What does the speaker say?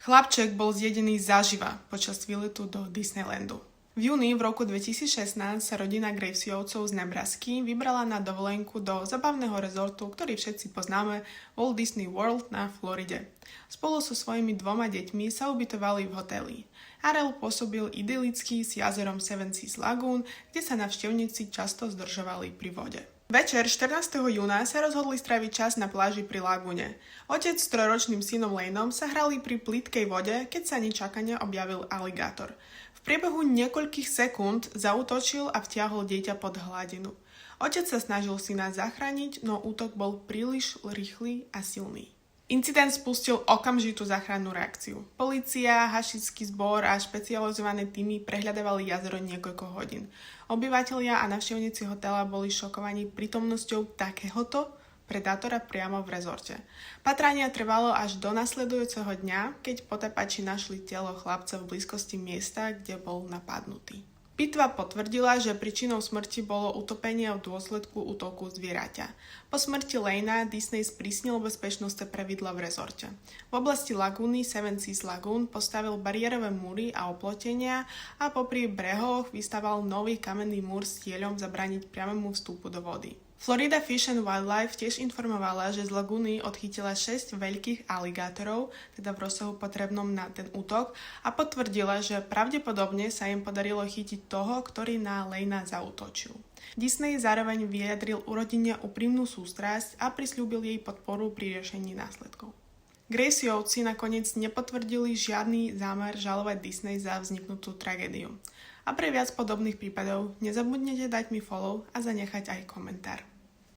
Chlapček bol zjedený zaživa počas výletu do Disneylandu. V júni v roku 2016 sa rodina Gravesovcov z Nebrasky vybrala na dovolenku do zabavného rezortu, ktorý všetci poznáme, Walt Disney World na Floride. Spolu so svojimi 2 deťmi sa ubytovali v hoteli. Arel pôsobil idylicky s jazerom Seven Seas Lagoon, kde sa navštevníci často zdržovali pri vode. Večer 14. júna sa rozhodli stráviť čas na pláži pri lagúne. Otec s 3-ročným synom Laneom sa hrali pri plytkej vode, keď sa nečakane objavil aligátor. V priebehu niekoľkých sekúnd zaútočil a vtiahol dieťa pod hladinu. Otec sa snažil syna zachrániť, no útok bol príliš rýchly a silný. Incident spustil okamžitú záchrannú reakciu. Polícia, hašický zbor a špecializované týmy prehľadávali jazero niekoľko hodín. Obyvatelia a navštevníci hotela boli šokovaní prítomnosťou takéhoto predátora priamo v rezorte. Patrania trvalo až do nasledujúceho dňa, keď potápači našli telo chlapca v blízkosti miesta, kde bol napadnutý. Pitva potvrdila, že príčinou smrti bolo utopenie v dôsledku útoku zvieraťa. Po smrti Lanea Disney sprísnil bezpečnostné pravidlá v rezorte. V oblasti lagúny Seven Seas Lagoon postavil bariérové múry a oplotenia a popri brehoch vystaval nový kamenný múr s cieľom zabrániť priamému vstupu do vody. Florida Fish and Wildlife tiež informovala, že z lagúny odchytila 6 veľkých aligátorov, teda v rozsahu potrebnom na ten útok, a potvrdila, že pravdepodobne sa im podarilo chytiť toho, ktorý na Lanea zaútočil. Disney zároveň vyjadril rodine úprimnú sústrasť a prisľúbil jej podporu pri riešení následkov. Gravesovci nakoniec nepotvrdili žiadny zámer žalovať Disney za vzniknutú tragédiu. A pre viac podobných prípadov nezabudnite dať mi follow a zanechať aj komentár.